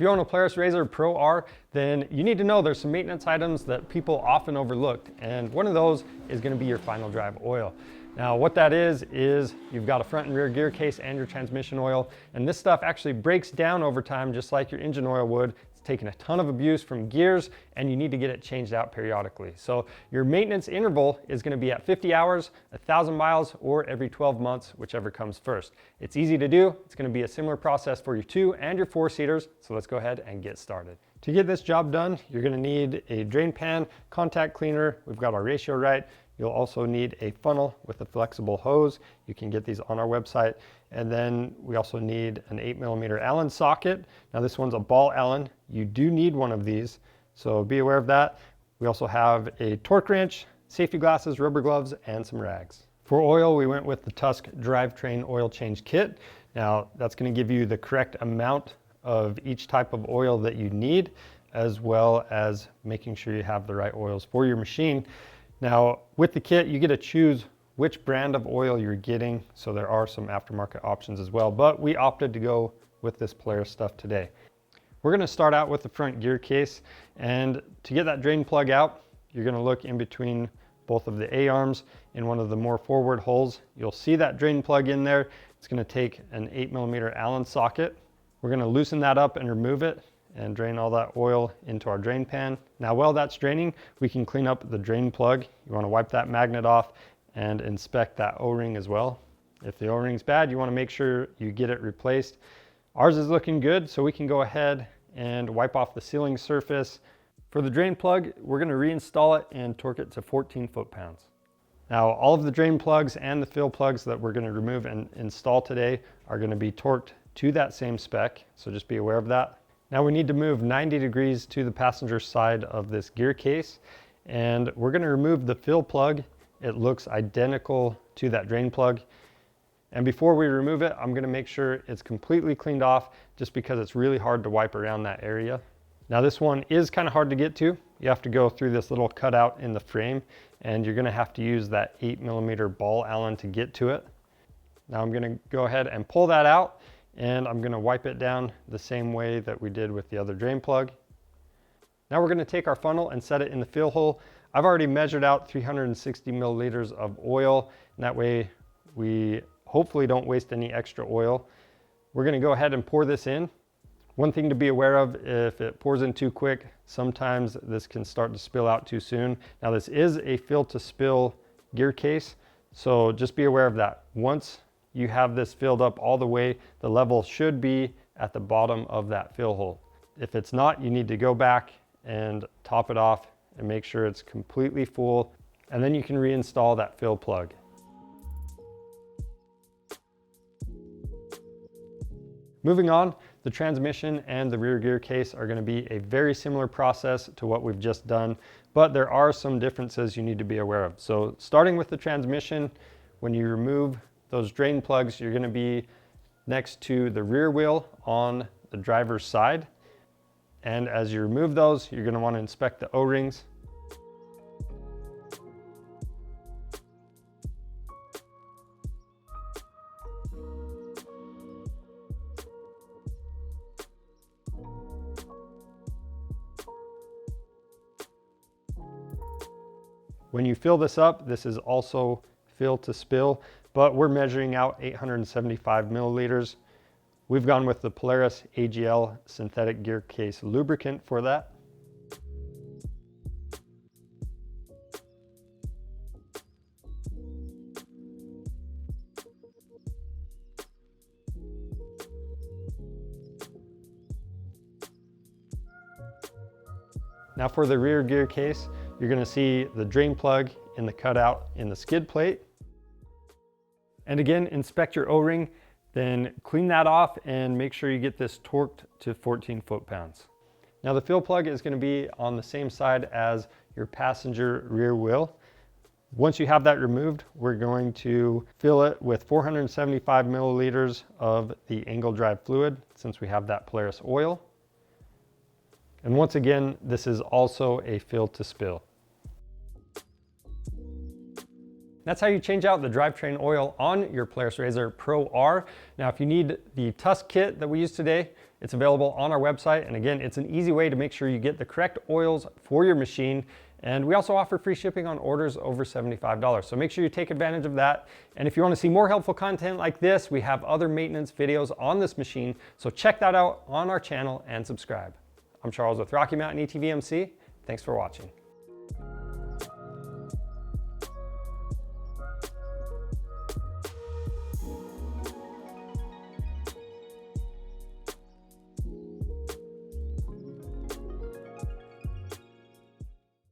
you own a Polaris RZR Pro R, then you need to know there's some maintenance items that people often overlook, and one of those is going to be your final drive oil. Now what that is you've got a front and rear gear case and your transmission oil, and this stuff actually breaks down over time just like your engine oil would. It's taking a ton of abuse from gears, and you need to get it changed out periodically. So your maintenance interval is going to be at 50 hours, 1,000 miles, or every 12 months, whichever comes first. It's easy to do. It's going to be a similar process for your 2 and your 4-seaters, so let's go ahead and get started. To get this job done, you're going to need a drain pan, contact cleaner. We've got our ratio right. You'll also need a funnel with a flexible hose. You can get these on our website. And then we also need an 8mm Allen socket. Now this one's a ball Allen. You do need one of these, so be aware of that. We also have a torque wrench, safety glasses, rubber gloves, and some rags. For oil, we went with the Tusk Drivetrain oil change kit. Now that's going to give you the correct amount of each type of oil that you need, as well as making sure you have the right oils for your machine. Now with the kit, you get to choose which brand of oil you're getting, so there are some aftermarket options as well, but we opted to go with this Polaris stuff today. We're going to start out with the front gear case, and to get that drain plug out, you're going to look in between both of the A-arms in one of the more forward holes. You'll see that drain plug in there. It's going to take an 8mm Allen socket. We're going to loosen that up and remove it and drain all that oil into our drain pan. Now while that's draining, we can clean up the drain plug. You want to wipe that magnet off and inspect that O-ring as well. If the O-ring's bad, you want to make sure you get it replaced. Ours is looking good, so we can go ahead and wipe off the sealing surface. For the drain plug, we're going to reinstall it and torque it to 14 foot-pounds. Now all of the drain plugs and the fill plugs that we're going to remove and install today are going to be torqued to that same spec, so just be aware of that. Now we need to move 90 degrees to the passenger side of this gear case, and we're going to remove the fill plug. It looks identical to that drain plug. And before we remove it, I'm going to make sure it's completely cleaned off, just because it's really hard to wipe around that area. Now this one is kind of hard to get to. You have to go through this little cutout in the frame, and you're going to have to use that 8mm ball Allen to get to it. Now I'm going to go ahead and pull that out, and I'm going to wipe it down the same way that we did with the other drain plug. Now we're going to take our funnel and set it in the fill hole. I've already measured out 360 milliliters of oil, and that way we hopefully don't waste any extra oil. We're going to go ahead and pour this in. One thing to be aware of, if it pours in too quick, sometimes this can start to spill out too soon. Now this is a fill to spill gear case, so just be aware of that. Once you have this filled up all the way, the level should be at the bottom of that fill hole. If it's not, you need to go back and top it off and make sure it's completely full, and then you can reinstall that fill plug. Moving on, the transmission and the rear gear case are going to be a very similar process to what we've just done, but there are some differences you need to be aware of. So starting with the transmission, when you remove those drain plugs, you're going to be next to the rear wheel on the driver's side. And as you remove those, you're going to want to inspect the O-rings. When you fill this up, this is also fill to spill, but we're measuring out 875 milliliters. We've gone with the Polaris AGL synthetic gear case lubricant for that. Now for the rear gear case, you're going to see the drain plug in the cutout in the skid plate. And again, inspect your O-ring, then clean that off and make sure you get this torqued to 14 foot-pounds. Now the fill plug is going to be on the same side as your passenger rear wheel. Once you have that removed, we're going to fill it with 475 milliliters of the angle drive fluid, since we have that Polaris oil. And once again, this is also a fill to spill. That's how you change out the drivetrain oil on your Polaris RZR Pro R. Now, if you need the Tusk kit that we use today, it's available on our website. And again, it's an easy way to make sure you get the correct oils for your machine. And we also offer free shipping on orders over $75. So make sure you take advantage of that. And if you want to see more helpful content like this, we have other maintenance videos on this machine. So check that out on our channel and subscribe. I'm Charles with Rocky Mountain ETVMC. Thanks for watching.